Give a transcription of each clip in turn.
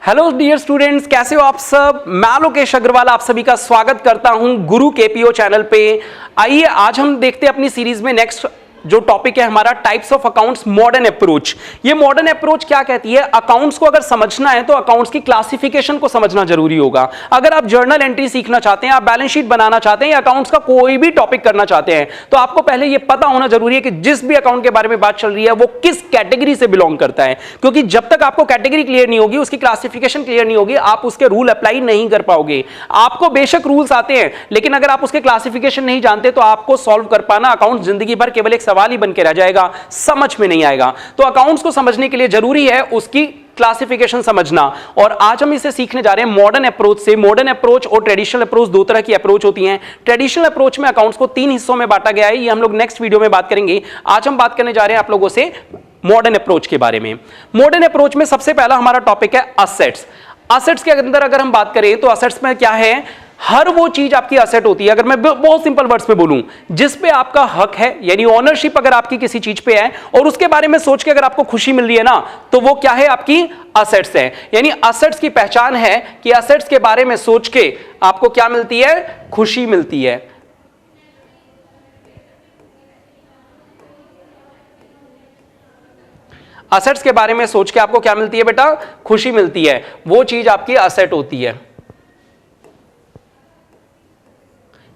Hello dear students, कैसे हो आप सब। मैं लोकेश अग्रवाल आप सभी का स्वागत करता हूं गुरु केपीओ चैनल पे। आइए आज हम देखते हैं अपनी सीरीज में नेक्स्ट जो टॉपिक है हमारा types of accounts modern approach. ये मॉडर्न अप्रोच क्या कहती है, अकाउंट्स को अगर समझना है तो अकाउंट्स की क्लासिफिकेशन को समझना जरूरी होगा। अगर आप जर्नल एंट्री सीखना चाहते हैं, आप बैलेंस शीट बनाना चाहते हैं या अकाउंट्स का कोई भी टॉपिक करना चाहते हैं, तो आपको पहले ये पता होना जरूरी है कि जिस भी अकाउंट के बारे में बात चल रही है वो किस कैटेगरी से बिलोंग करता है। क्योंकि जब तक आपको कैटेगरी क्लियर नहीं होगी, उसकी क्लासिफिकेशन क्लियर नहीं होगी, आप उसके रूल अप्लाई नहीं कर पाओगे। आपको बेशक रूल्स आते हैं, लेकिन अगर आप उसके क्लासिफिकेशन नहीं जानते तो आपको सॉल्व कर पाना अकाउंट जिंदगी भर केवल एक सवाल ही बन के रह जाएगा, समझ में नहीं आएगा। तो अकाउंट्स को समझने के लिए जरूरी है उसकी क्लासिफिकेशन समझना। और आज हम इसे सीखने जा रहे हैं मॉडर्न अप्रोच से। मॉडर्न अप्रोच और ट्रेडिशनल अप्रोच दो तरह की अप्रोच होती हैं। ट्रेडिशनल अप्रोच में अकाउंट्स को 3 हिस्सों में बांटा गया है, ये हम लोग नेक्स्ट वीडियो में बात करेंगे। आज हम बात करने जा रहे हैं आप लोगों से मॉडर्न अप्रोच के बारे में। मॉडर्न अप्रोच में सबसे पहला हमारा टॉपिक है असेट्स। असेट्स के अंदर अगर हम बात करें तो असेट्स में क्या है, हर वो चीज आपकी असेट होती है। अगर मैं बहुत सिंपल वर्ड्स में बोलूं, जिस पे आपका हक है, यानी ओनरशिप अगर आपकी किसी चीज पे है और उसके बारे में सोच के अगर आपको खुशी मिल रही है ना, तो वो क्या है, आपकी असेट्स है। यानी असेट्स की पहचान है कि असेट्स के बारे में सोच के आपको क्या मिलती है, खुशी मिलती है। असेट्स के बारे में सोच के आपको क्या मिलती है बेटा, खुशी मिलती है। वो चीज आपकी असेट होती है।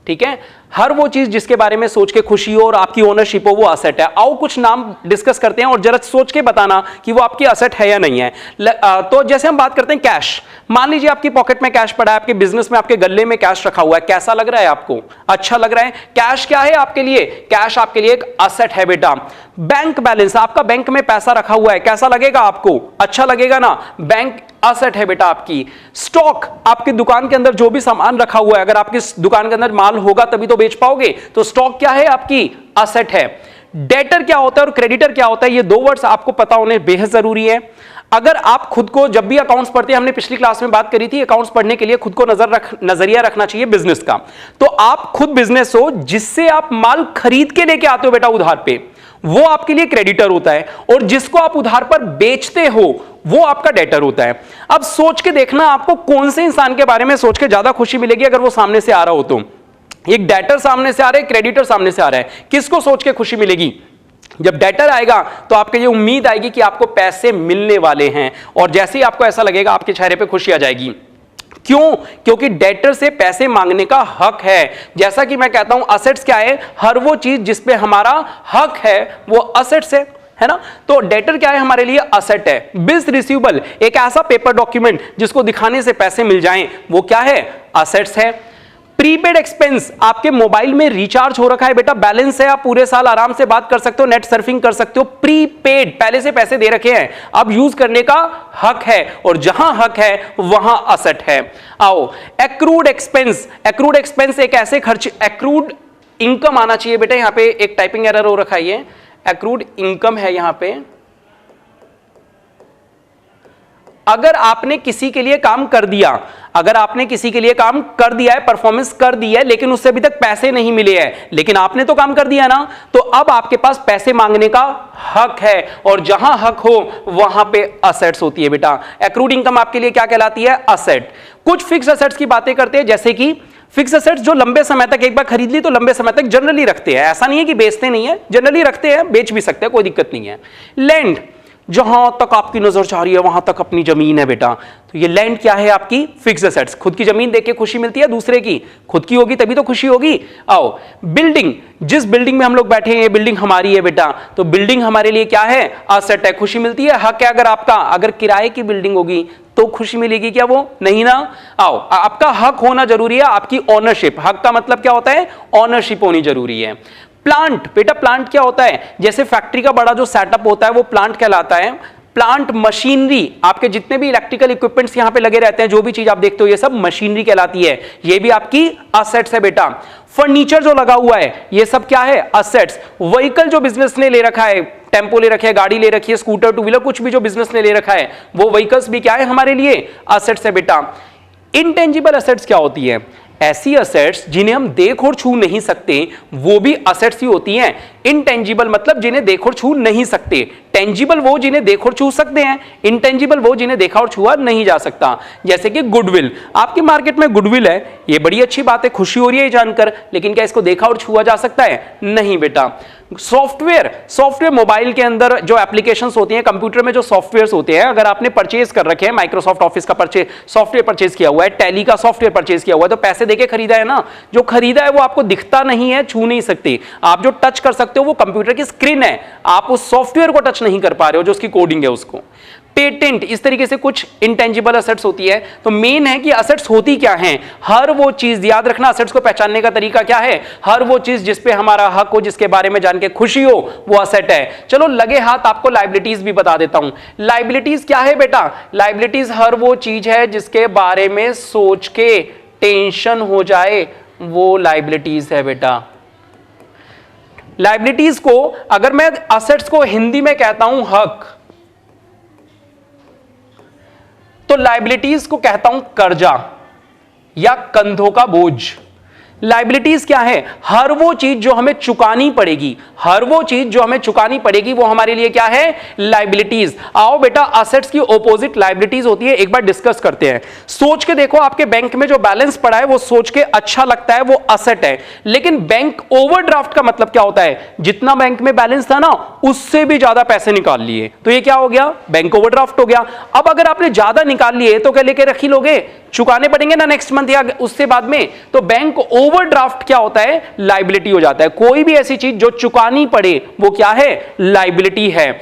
ठीक है, हर वो चीज जिसके बारे में सोच के खुशी हो और आपकी ओनरशिप हो, वो असेट है। आओ कुछ नाम डिस्कस करते हैं और जरा सोच के बताना कि वो आपकी असेट है या नहीं है। तो जैसे हम बात करते हैं कैश। मान लीजिए आपकी पॉकेट में कैश पड़ा है, आपके बिजनेस में आपके गल्ले में कैश रखा हुआ है। कैसा लग रहा है आपको, अच्छा लग रहा है। कैश क्या है आपके लिए, कैश आपके लिए एक असेट है बेटा। बैंक बैलेंस, आपका बैंक में पैसा रखा हुआ है, कैसा लगेगा आपको, अच्छा लगेगा ना। बैंक असेट है बेटा आपकी। स्टॉक, आपकी दुकान के अंदर जो भी सामान रखा हुआ है, अगर आपकी दुकान के अंदर माल होगा तभी तो बेच पाओगे, तो स्टॉक क्या है, आपकी असेट है। डेटर क्या होता है और क्रेडिटर क्या होता है, ये 2 वर्ड्स आपको पता होने बेहद जरूरी है। अगर आप खुद को, जब भी अकाउंट्स पढ़ते हैं, हमने पिछली क्लास में बात करी थी, अकाउंट्स पढ़ने के लिए खुद को नजरिया रखना चाहिए बिजनेस का। तो आप खुद बिजनेस हो, जिससे आप माल खरीद के लेके आते हो बेटा उधार पे, वो आपके लिए क्रेडिटर होता है। और जिसको आप उधार पर बेचते हो, वो आपका डेटर होता है। अब सोच के देखना आपको कौन से इंसान के बारे में सोच के ज्यादा खुशी मिलेगी। अगर वो सामने से आ रहा हो तो, एक डेटर सामने से आ रहा है, क्रेडिटर सामने से आ रहा है, किसको सोच के खुशी मिलेगी। जब डेटर आएगा तो आपको ये उम्मीद आएगी कि आपको पैसे मिलने वाले हैं, और जैसे ही आपको ऐसा लगेगा आपके चेहरे पे खुशी आ जाएगी। क्यों, क्योंकि डेटर से पैसे मांगने का हक है। जैसा कि मैं कहता हूं, असेट्स क्या है, हर वो चीज जिसपे हमारा हक है वो असेट्स है ना। तो डेटर क्या है, हमारे लिए असेट है। बिल्स रिसीवेबल, एक ऐसा पेपर डॉक्यूमेंट जिसको दिखाने से पैसे मिल जाएं, वो क्या है, असेट्स है। प्रीपेड एक्सपेंस, आपके मोबाइल में रिचार्ज हो रखा है बेटा, बैलेंस है, आप पूरे साल आराम से बात कर सकते हो, नेट सर्फिंग कर सकते हो। प्रीपेड, पहले से पैसे दे रखे हैं, अब यूज करने का हक है, और जहां हक है वहां असेट है। आओ एक्रूड एक्सपेंस। एक्रूड एक्सपेंस एक ऐसे खर्च, एक्रूड इनकम आना चाहिए बेटा, यहां पे एक टाइपिंग एरर हो रखा है, एक्रूड इनकम है यहां पे। अगर आपने किसी के लिए काम कर दिया, अगर आपने किसी के लिए काम कर दिया है, परफॉर्मेंस कर दी है, लेकिन उससे अभी तक पैसे नहीं मिले हैं, लेकिन आपने तो काम कर दिया ना, तो अब आपके पास पैसे मांगने का हक है, और जहां हक हो वहां पे असेट्स होती है बेटा। एक्रूड इनकम आपके लिए क्या कहलाती है, असेट। कुछ फिक्स असेट्स की बातें करते हैं, जैसे कि फिक्स असेट्स जो लंबे समय तक, एक बार खरीद ली तो लंबे समय तक जनरली रखते हैं। ऐसा नहीं है कि बेचते नहीं है, जनरली रखते हैं, बेच भी सकते हैं, कोई दिक्कत नहीं है। लैंड, जहां तक आपकी नजर जा रही है वहां तक अपनी जमीन है बेटा, तो ये लैंड क्या है, आपकी फिक्स एसेट्स। खुद की जमीन देख के खुशी मिलती है, दूसरे की, खुद की होगी तभी तो खुशी होगी। आओ बिल्डिंग, जिस बिल्डिंग में हम लोग बैठे हैं ये बिल्डिंग हमारी है बेटा, तो बिल्डिंग हमारे लिए क्या है, असेट है, खुशी मिलती है, हक है। अगर आपका, अगर किराए की बिल्डिंग होगी तो खुशी मिलेगी क्या, वो नहीं ना। आओ, आपका हक होना जरूरी है, आपकी ओनरशिप। हक का मतलब क्या होता है, ओनरशिप होनी जरूरी है। प्लांट, बेटा प्लांट क्या होता है, जैसे फैक्ट्री का बड़ा जो सेटअप होता है वो प्लांट कहलाता है। प्लांट मशीनरी, आपके जितने भी इलेक्ट्रिकल इक्विपमेंट्स यहां पे लगे रहते हैं, जो भी चीज आप देखते हो, ये सब मशीनरी कहलाती है, ये भी आपकी असेट्स है बेटा। फर्नीचर जो लगा हुआ है, ये सब क्या है, असेट्स। व्हीकल जो बिजनेस ने ले रखा है, टेम्पो ले रखे है, गाड़ी ले रखी है, स्कूटर, टू व्हीलर, कुछ भी जो बिजनेस ने ले रखा है, वो व्हीकल्स भी क्या है, हमारे लिए असेट्स है बेटा। इंटेंजिबल असेट्स क्या होती है, ऐसी असेट्स जिन्हें हम देख और छू नहीं सकते वो भी असेट्स ही होती हैं। इनटेंजिबल मतलब जिन्हें देख और छू नहीं सकते, टेंजिबल वो जिन्हें देख और छू सकते हैं, इनटेंजिबल वो जिन्हें देखा और छुआ नहीं जा सकता। जैसे कि गुडविल, आपकी मार्केट में गुडविल है, ये बड़ी अच्छी बात है, खुशी हो रही है जानकर, लेकिन क्या इसको देखा और छुआ जा सकता है? नहीं बेटा। सॉफ्टवेयर मोबाइल के अंदर जो एप्लीकेशंस होती हैं, कंप्यूटर में जो सॉफ्टवेयर्स होते हैं, अगर आपने परचेज कर रखे हैं, माइक्रोसॉफ्ट ऑफिस का सॉफ्टवेयर परचेज किया हुआ है, टैली का सॉफ्टवेयर परचेज किया हुआ है, तो पैसे देके खरीदा है ना, जो खरीदा है वो आपको दिखता नहीं है, छू नहीं सकते। आप जो टच कर सकते हो वो कंप्यूटर की स्क्रीन है, आप उस सॉफ्टवेयर को टच नहीं कर पा रहे हो, जो उसकी कोडिंग है उसको। पेटेंट, इस तरीके से कुछ इंटेंजिबल असेट्स होती है। तो मेन है कि असेट्स होती क्या हैं? हर वो चीज, याद रखना असेट्स को पहचानने का तरीका क्या है, हर वो चीज जिस पे हमारा हक हो, जिसके बारे में जान के खुशी हो, वो असेट है। चलो लगे हाथ आपको लायबिलिटीज भी बता देता हूं। लायबिलिटीज क्या है बेटा? लायबिलिटीज हर वो चीज है जिसके बारे में सोच के टेंशन हो जाए, वो लायबिलिटीज है बेटा। लायबिलिटीज को अगर मैं असेट्स को हिंदी में कहता हूं हक, तो लायबिलिटीज को कहता हूं कर्जा या कंधों का बोझ। लायबिलिटीज क्या है? हर वो चीज जो हमें चुकानी पड़ेगी, हर वो चीज जो हमें चुकानी पड़ेगी वो हमारे लिए क्या है? लायबिलिटीज। आओ बेटा, असेट्स की ऑपोजिट लायबिलिटीज होती है, एक बार डिस्कस करते हैं। सोच के देखो, आपके बैंक में जो बैलेंस पड़ा है वो सोच के अच्छा लगता है, वो असेट है। लेकिन बैंक ओवरड्राफ्ट का मतलब क्या होता है? जितना बैंक में बैलेंस था ना उससे भी ज्यादा पैसे निकाल लिए, तो ये क्या हो गया? बैंक ओवरड्राफ्ट हो गया। अब अगर आपने ज्यादा निकाल लिए तो क्या लेके रखी लोगे? चुकाने पड़ेंगे ना नेक्स्ट मंथ या उससे बाद में। तो बैंक ओवरड्राफ्ट क्या होता है? लायबिलिटी हो जाता है। कोई भी ऐसी चीज जो चुकानी पड़े वो क्या है? लायबिलिटी है।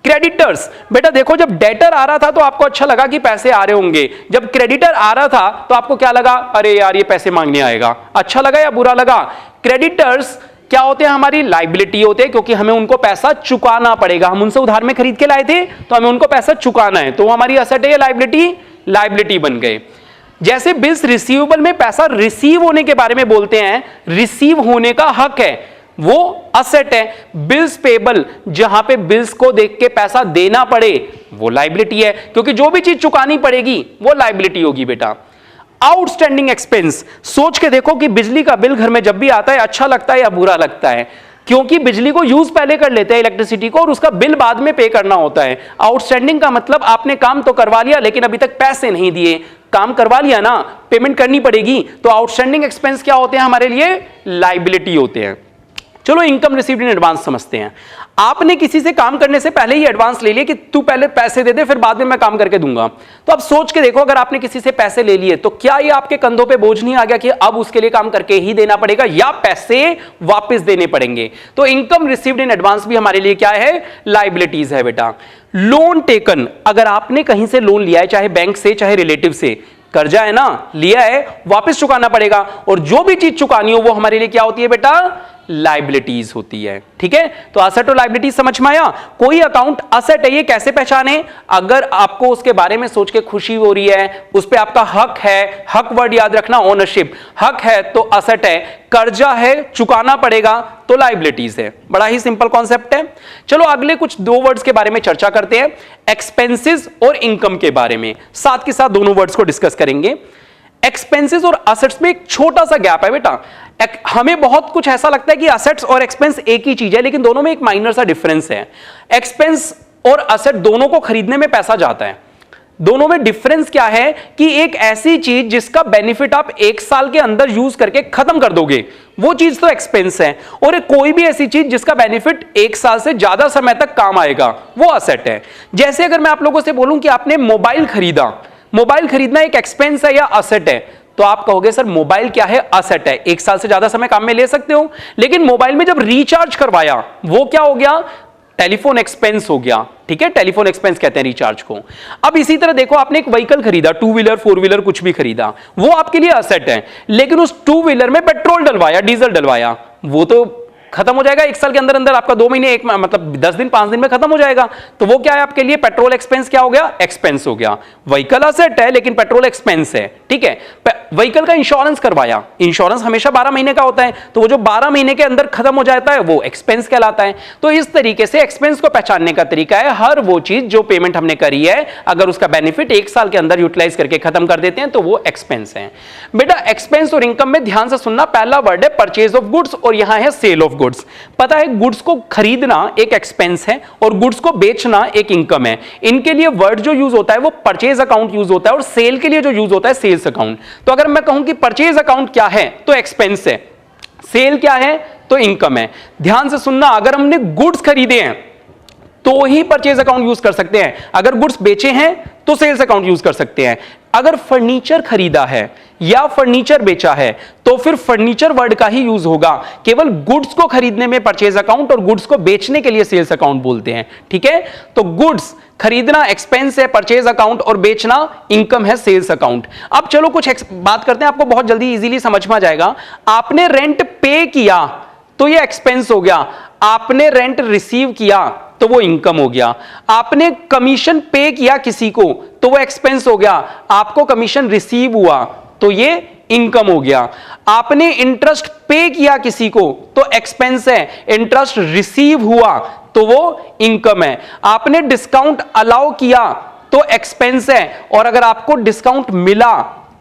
क्रेडिटर्स, बेटा देखो, जब डेटर आ रहा था तो आपको अच्छा लगा कि पैसे आ रहे होंगे, जब क्रेडिटर आ रहा था तो आपको क्या लगा? अरे यार ये पैसे मांगने आएगा। अच्छा लगा या बुरा लगा? क्रेडिटर्स क्या होते हैं? हमारी लायबिलिटी होते हैं, क्योंकि हमें उनको पैसा चुकाना पड़ेगा। हम उनसे उधार में खरीद के लाए थे तो हमें उनको पैसा चुकाना है, तो हमारी असेट है या लायबिलिटी? लायबिलिटी बन गए। जैसे बिल्स रिसीवेबल में पैसा रिसीव होने के बारे में बोलते हैं, रिसीव होने का हक है, वो असेट है। बिल्स पेबल, जहां पे बिल्स को देख के पैसा देना पड़े, वो लायबिलिटी है, क्योंकि जो भी चीज चुकानी पड़ेगी वो लायबिलिटी होगी बेटा। आउटस्टैंडिंग एक्सपेंस, सोच के देखो कि बिजली का बिल घर में जब भी आता है अच्छा लगता है या बुरा लगता है? क्योंकि बिजली को यूज पहले कर लेते हैं, इलेक्ट्रिसिटी को, और उसका बिल बाद में पे करना होता है। आउटस्टैंडिंग का मतलब आपने काम तो करवा लिया लेकिन अभी तक पैसे नहीं दिए। काम करवा लिया ना, पेमेंट करनी पड़ेगी, तो आउटस्टैंडिंग एक्सपेंस क्या होते हैं हमारे लिए? लायबिलिटी होते हैं। चलो इनकम रिसीव्ड इन एडवांस समझते हैं। आपने किसी से काम करने से पहले ही एडवांस ले लिया कि तू पहले पैसे दे दे फिर बाद में मैं काम करके दूंगा। तो अब सोच के देखो, अगर आपने किसी से पैसे ले लिए तो क्या ये आपके कंधों पे बोझ नहीं आ गया कि अब उसके लिए काम करके ही देना पड़ेगा या पैसे वापस देने पड़ेंगे? तो इनकम रिसीव्ड इन एडवांस भी हमारे लिए क्या है? लायबिलिटीज है बेटा। लोन टेकन, अगर आपने कहीं से लोन लिया है, चाहे बैंक से चाहे रिलेटिव से, कर्जा है ना, लिया है, वापस चुकाना पड़ेगा, और जो भी चीज चुकानी हो वो हमारे लिए क्या होती है बेटा? लायबिलिटीज होती है। ठीक है, तो असेट और लायबिलिटीज समझ में आया। कोई अकाउंट असेट है, ये कैसे पहचाने? अगर आपको उसके बारे में सोच के खुशी हो रही है, उस पे आपका हक है, हक वर्ड याद रखना, ओनरशिप, हक है तो असेट है, कर्जा है चुकाना पड़ेगा तो लायबिलिटीज है। बड़ा ही सिंपल कॉन्सेप्ट है। चलो अगले कुछ दो वर्ड्स के बारे में चर्चा करते हैं, एक्सपेंसेस और इनकम के बारे में, साथ के साथ दोनों वर्ड्स को डिस्कस करेंगे। एक्सपेंसेस और असेट्स में एक छोटा सा गैप है बेटा। हमें बहुत कुछ ऐसा लगता है कि असेट्स और एक्सपेंस एक ही चीज है, लेकिन दोनों में एक माइनर सा डिफरेंस है। एक्सपेंस और असेट दोनों को खरीदने में पैसा जाता है। दोनों में डिफरेंस क्या है कि एक ऐसी चीज जिसका बेनिफिट आप एक साल के अंदर यूज करके खत्म कर दोगे, वो चीज तो एक्सपेंस है, और एक कोई भी ऐसी चीज जिसका बेनिफिट एक साल से ज्यादा समय तक काम आएगा, वो असेट है। जैसे अगर मैं आप लोगों से बोलूं कि आपने मोबाइल खरीदा, मोबाइल खरीदना एक एक्सपेंस है या असेट है? तो आप कहोगे सर मोबाइल क्या है? असेट है, एक साल से ज्यादा समय काम में ले सकते हो। लेकिन मोबाइल में जब रिचार्ज करवाया वो क्या हो गया? टेलीफोन एक्सपेंस हो गया। ठीक है, टेलीफोन एक्सपेंस कहते हैं रिचार्ज को। अब इसी तरह देखो, आपने एक व्हीकल खरीदा, टू व्हीलर फोर व्हीलर कुछ भी खरीदा, वो आपके लिए असेट है, लेकिन उस टू व्हीलर में पेट्रोल डलवाया, डीजल डलवाया, वो तो खत्म हो जाएगा 1 साल के अंदर अंदर, आपका 2 महीने मतलब 10 दिन 5 दिन में खत्म हो जाएगा। तो वो क्या है आपके लिए, पेट्रोल एक्सपेंस क्या हो गया, एक्सपेंस हो गया। व्हीकल असेट है लेकिन पेट्रोल एक्सपेंस है, ठीक है। व्हीकल का इंश्योरेंस करवाया, इंश्योरेंस हमेशा 12 महीने का होता है, तो वो जो 12 महीने के अंदर खत्म हो जाता है वो एक्सपेंस कहलाता है। तो इस तरीके से एक्सपेंस को पहचानने का तरीका है, हर वो चीज जो पेमेंट हमने करी है अगर उसका बेनिफिट 1 साल के अंदर यूटिलाइज करके खत्म कर देते हैं तो वो एक्सपेंस है। बेटा एक्सपेंस और इनकम में ध्यान से सुनना, पहला वर्ड है परचेज ऑफ गुड्स और यहां है सेल ऑफ गुड्स। पता है गुड्स को खरीदना एक एक्सपेंस है और गुड्स को बेचना एक इनकम है। इनके लिए वर्ड जो यूज होता है वो परचेज अकाउंट यूज होता है और सेल के लिए जो यूज होता है सेल्स अकाउंट। तो अगर मैं कहूं कि परचेज अकाउंट क्या है तो एक्सपेंस है, सेल क्या है तो इनकम है। ध्यान से सुनना, अगर हमने गुड्स खरीदे हैं तो ही परचेज अकाउंट यूज कर सकते हैं, अगर गुड्स बेचे हैं तो सेल्स अकाउंट यूज कर सकते हैं। अगर फर्नीचर खरीदा है या फर्नीचर बेचा है तो फिर फर्नीचर वर्ड का ही यूज होगा। केवल गुड्स को खरीदने में परचेज अकाउंट और गुड्स को बेचने के लिए सेल्स अकाउंट बोलते हैं, ठीक है। तो गुड्स खरीदना एक्सपेंस है, परचेज अकाउंट, और बेचना इनकम है, सेल्स अकाउंट। अब चलो कुछ बात करते हैं, आपको बहुत जल्दी इजीली समझ में आ जाएगा। आपने रेंट पे किया तो ये एक्सपेंस हो गया, आपने रेंट रिसीव किया तो वो इनकम हो गया, आपने कमीशन पे किया किसी को तो वो एक्सपेंस हो गया, आपको कमीशन रिसीव हुआ तो ये इनकम हो गया, आपने इंटरेस्ट पे किया किसी को तो एक्सपेंस है, इंटरेस्ट रिसीव हुआ तो वो इनकम है, आपने डिस्काउंट अलाउ किया तो एक्सपेंस है, और अगर आपको डिस्काउंट मिला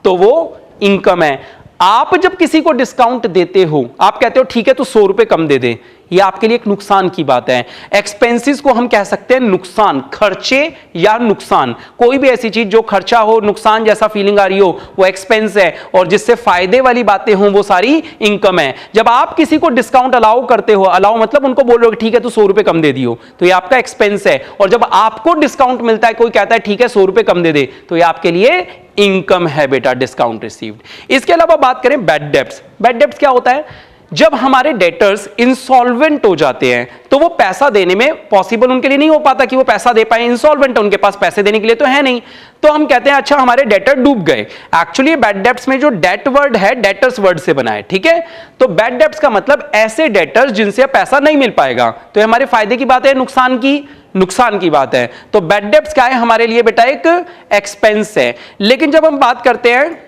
तो वो इनकम है। आप जब किसी को डिस्काउंट देते हो, आप कहते हो ठीक है तो 100 रुपए कम दे दे, ये आपके लिए एक नुकसान की बात है। एक्सपेंसेस को हम कह सकते हैं नुकसान, खर्चे या नुकसान। कोई भी ऐसी चीज जो खर्चा हो, नुकसान जैसा फीलिंग आ रही हो, वो एक्सपेंस है, और जिससे फायदे वाली बातें हों वो सारी इनकम है। जब आप किसी को डिस्काउंट अलाउ करते हो, अलाउ मतलब उनको बोल रहे हो ठीक है तो 100 रुपए कम दे दियो, तो ये आपका एक्सपेंस है। और जब आपको डिस्काउंट मिलता है, कोई कहता है ठीक है 100 रुपए कम दे दे, तो ये आपके लिए इनकम है बेटा, डिस्काउंट रिसीव्ड। इसके अलावा बात करें बैड डेब्ट्स। बैड डेब्ट्स क्या होता है, जब हमारे डेटर्स इंसॉल्वेंट हो जाते हैं तो वो पैसा देने में पॉसिबल उनके लिए नहीं हो पाता कि वो पैसा दे पाए, इंसॉल्वेंट है, उनके पास पैसे देने के लिए तो है नहीं, तो हम कहते हैं अच्छा हमारे डेटर डूब गए। एक्चुअली बैड डेब्ट्स में जो डेट वर्ड है डेटर्स वर्ड से बना है, ठीक है। तो बैड डेब्ट्स का मतलब ऐसे डेटर्स जिनसे पैसा नहीं मिल पाएगा, तो हमारे फायदे की बात है, नुकसान की बात है। तो बैड डेब्ट्स क्या है हमारे लिए बेटा, एक एक्सपेंस है। लेकिन जब हम बात करते हैं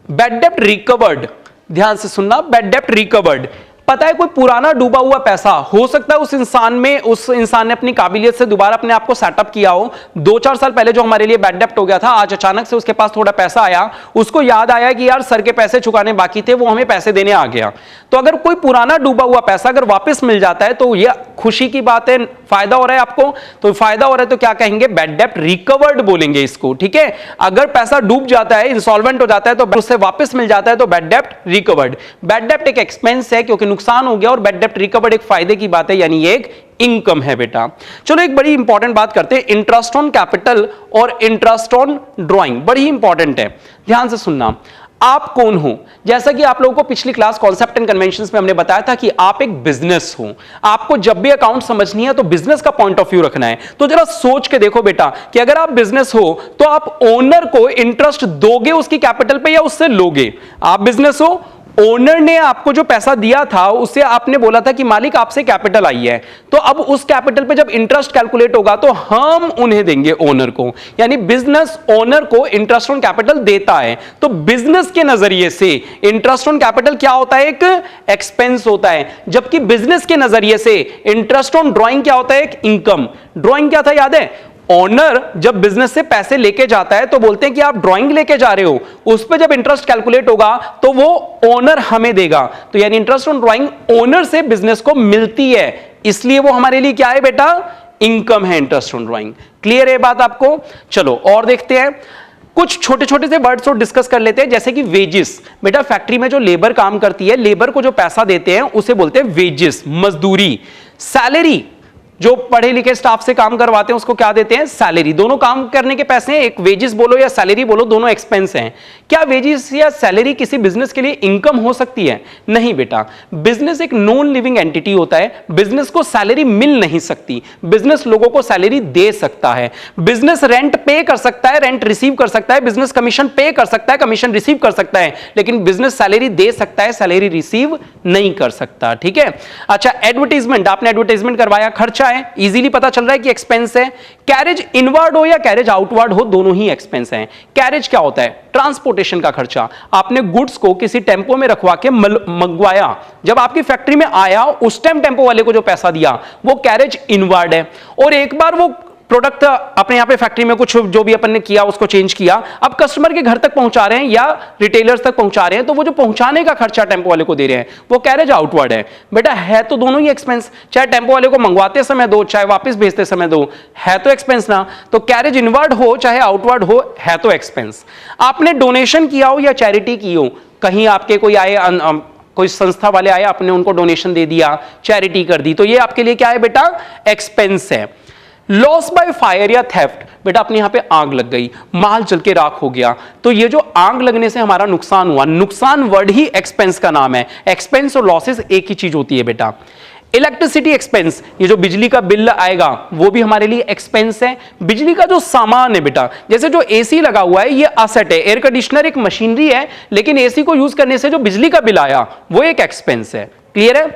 बैड डेब्ट रिकवर्ड, ध्यान से सुनना, बैड डेब्ट रिकवर्ड, पता है कोई पुराना डूबा हुआ पैसा हो सकता है उस इंसान ने अपनी काबिलियत से दोबारा अपने आप को सेटअप किया हो। 2-4 साल पहले जो हमारे लिए बैड डेब्ट हो गया था, आज अचानक से उसके पास थोड़ा पैसा आया, उसको याद आया कि यार सर के पैसे चुकाने बाकी थे, वो हमें पैसे देने आ गया। तो अगर कोई पुराना डूबा हुआ पैसा अगर वापस मिल जाता है तो यह खुशी की बात है, फायदा हो रहा है आपको, तो फायदा हो रहा है तो क्या कहेंगे, बैड डेब्ट रिकवर्ड बोलेंगे इसको, ठीक है। अगर पैसा डूब जाता है, इंसॉल्वेंट हो जाता है तो उससे वापस मिल जाता है तो बैड डेब्ट रिकवर्ड। बैड डेब्ट एक एक्सपेंस है क्योंकि नुकसान हो गया, और बैड डेब्ट रिकवर्ड एक फायदे की बात है, यानी ये एक इनकम है बेटा। चलो एक बड़ी इंपॉर्टेंट बात करते हैं, इंटरेस्ट ऑन कैपिटल और इंटरेस्ट ऑन ड्राइंग, बड़ी इंपॉर्टेंट है, ध्यान से सुनना। आप कौन हो, जैसा कि आप लोगों को पिछली क्लास कॉन्सेप्ट एंड कन्वेंशंस में हमने बताया था कि आप एक बिजनेस हो, आपको जब भी अकाउंट समझनी है तो बिजनेस का पॉइंट ऑफ व्यू रखना है। तो जरा सोच के देखो बेटा कि अगर आप बिजनेस हो तो आप ओनर को इंटरेस्ट दोगे उसकी कैपिटल पे या उससे लोगे। आप बिजनेस हो, ओनर ने आपको जो पैसा दिया था उससे आपने बोला था कि मालिक आपसे कैपिटल आई है, तो अब उस कैपिटल पे जब इंटरेस्ट कैलकुलेट होगा तो हम उन्हें देंगे ओनर को, यानी बिजनेस ओनर को इंटरेस्ट ऑन कैपिटल देता है। तो बिजनेस के नजरिए से इंटरेस्ट ऑन कैपिटल क्या होता है, एक एक्सपेंस होता है, जबकि बिजनेस के नजरिए से इंटरेस्ट ऑन ड्राइंग क्या होता है, एक इनकम। ड्राइंग क्या था याद है, ओनर जब बिजनेस से पैसे लेके जाता है तो बोलते हैं कि आप ड्राइंग लेके जा रहे हो, उस पे जब इंटरेस्ट कैलकुलेट होगा तो वो ओनर हमें देगा, तो यानी इंटरेस्ट ऑन ड्राइंग ओनर से बिजनेस को मिलती है, इसलिए वो हमारे लिए क्या है बेटा, इनकम है इंटरेस्ट ऑन ड्राइंग। क्लियर है बात आपको। चलो और देखते हैं, कुछ छोटे छोटे से वर्ड्स और डिस्कस कर लेते हैं, जैसे कि वेजेस। बेटा फैक्ट्री में जो लेबर काम करती है, लेबर को जो पैसा देते हैं उसे बोलते हैं वेजेस, मजदूरी। सैलरी जो पढ़े लिखे स्टाफ से काम करवाते हैं उसको क्या देते हैं? सैलरी। दोनों काम करने के पैसे हैं, एक वेजेस बोलो या सैलरी बोलो, दोनों एक्सपेंस हैं। क्या वेजेस या सैलरी किसी बिजनेस के लिए इनकम हो सकती है? नहीं बेटा, बिजनेस एक नॉन लिविंग एंटिटी होता है, बिजनेस को सैलरी मिल नहीं सकती। बिजनेस लोगों को सैलरी दे सकता है, बिजनेस रेंट पे कर सकता है, रेंट रिसीव कर सकता है, बिजनेस कमीशन पे कर सकता है, कमीशन रिसीव कर सकता है, लेकिन बिजनेस सैलरी दे सकता है, सैलरी रिसीव नहीं कर सकता। ठीक है। अच्छा, एडवर्टाइजमेंट, आपने एडवर्टाइजमेंट करवाया, खर्चा है, इजीली पता चल रहा है कि एक्सपेंस है। कैरेज इनवर्ड हो या कैरेज आउटवर्ड हो, दोनों ही एक्सपेंस हैं। कैरेज क्या होता है? ट्रांसपोर्टेशन का खर्चा। आपने गुड्स को किसी टेंपो में रखवा के मंगवाया, जब आपकी फैक्ट्री में आया उस टाइम टेंपो वाले को जो पैसा दिया वो कैरेज इनवर्ड है। और एक बार वो प्रोडक्ट अपने यहां पे फैक्ट्री में कुछ जो भी अपन ने किया उसको चेंज किया, अब कस्टमर के घर तक पहुंचा रहे हैं या रिटेलर्स तक पहुंचा रहे हैं, तो वो जो पहुंचाने का खर्चा टेंपो वाले को दे रहे हैं वो कैरेज आउटवर्ड है। बेटा है तो दोनों ही एक्सपेंस, चाहे टेंपो वाले को मंगवाते समय दो चाहे वापस भेजते समय दो, है तो एक्सपेंस ना। तो कैरेज इनवर्ड हो चाहे आउटवर्ड हो, है तो एक्सपेंस। आपने डोनेशन किया हो या चैरिटी की हो, कहीं आपके कोई आए कोई संस्था वाले आए, आपने उनको डोनेशन दे दिया, चैरिटी कर दी, तो ये आपके लिए क्या है बेटा? एक्सपेंस है। लॉस बाय फायर या थेफ्ट, बेटा अपने यहां पे आग लग गई, माल जल के राख हो गया, तो ये जो आग लगने से हमारा नुकसान हुआ, नुकसान वर्ड ही एक्सपेंस का नाम है। एक्सपेंस और लॉसेस एक ही चीज होती है बेटा। इलेक्ट्रिसिटी एक्सपेंस, ये जो बिजली का बिल आएगा वो भी हमारे लिए एक्सपेंस है। बिजली का जो सामान है बेटा, जैसे जो एसी लगा हुआ है ये असेट है, एयर कंडीशनर एक मशीनरी है, लेकिन एसी को यूज करने से जो बिजली का बिल आया वो एक एक्सपेंस है। क्लियर है?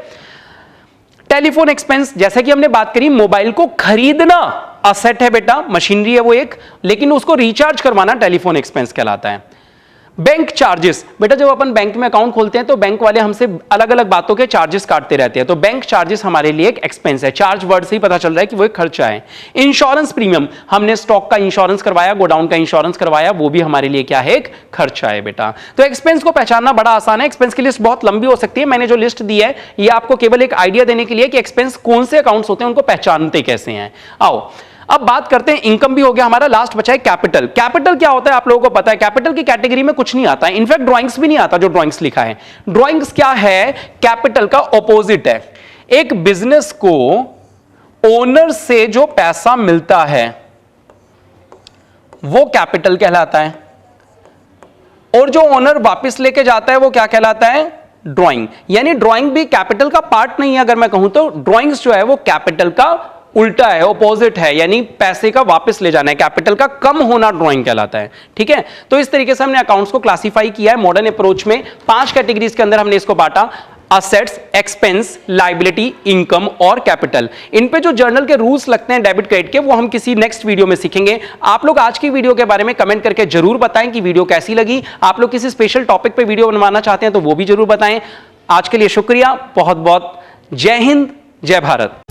टेलीफोन एक्सपेंस, जैसे कि हमने बात करी, मोबाइल को खरीदना असेट है बेटा, मशीनरी है वो एक, लेकिन उसको रिचार्ज करवाना टेलीफोन एक्सपेंस कहलाता है। बैंक चार्जेस, बेटा जब अपन बैंक में अकाउंट खोलते हैं तो बैंक वाले हमसे अलग अलग बातों के चार्जेस काटते रहते हैं, तो बैंक चार्जेस हमारे लिए एक एक्सपेंस है। चार्ज वर्ड से ही पता चल रहा है कि वो एक खर्चा है। इंश्योरेंस प्रीमियम, हमने स्टॉक का इंश्योरेंस करवाया, गोडाउन का इंश्योरेंस करवाया, वो भी हमारे लिए क्या है? एक खर्चा है बेटा। तो एक्सपेंस को पहचानना बड़ा आसान है। एक्सपेंस की लिस्ट बहुत लंबी हो सकती है, मैंने जो लिस्ट दी है ये आपको केवल एक आइडिया देने के लिए कि एक्सपेंस कौन से अकाउंट्स होते हैं, उनको पहचानते कैसे हैं। आओ अब बात करते हैं, इनकम भी हो गया हमारा, लास्ट बचा है कैपिटल। कैपिटल क्या होता है आप लोगों को पता है? कैपिटल की कैटेगरी में कुछ नहीं आता है, इनफैक्ट ड्राइंग्स भी नहीं आता जो ड्राइंग्स लिखा है। ड्राइंग्स क्या है? कैपिटल का ऑपोजिट है। एक बिजनेस को ओनर से जो पैसा मिलता है वो कैपिटल कहलाता है, और जो ओनर वापस लेके जाता है वो क्या कहलाता है? ड्राइंग। यानी ड्राइंग भी कैपिटल का पार्ट नहीं है, अगर मैं कहूं तो ड्राइंग्स जो है वो कैपिटल का उल्टा है, ऑपोजिट है, यानी पैसे का वापस ले जाना है, कैपिटल का कम होना ड्राइंग कहलाता है। ठीक है, तो इस तरीके से हमने अकाउंट्स को क्लासिफाई किया है मॉडर्न अप्रोच में। 5 कैटेगरीज के अंदर हमने इसको बांटा, असेट्स, एक्सपेंस, लायबिलिटी, इनकम और कैपिटल। इन पे जो जर्नल के रूल्स लगते हैं डेबिट क्रेडिट के, वो हम किसी नेक्स्ट वीडियो में सीखेंगे। आप लोग आज की वीडियो के बारे में कमेंट करके जरूर बताएं कि वीडियो कैसी लगी। आप लोग किसी स्पेशल टॉपिक पे वीडियो बनवाना चाहते हैं तो वो भी जरूर बताएं। आज के लिए शुक्रिया, बहुत बहुत जय हिंद, जय भारत।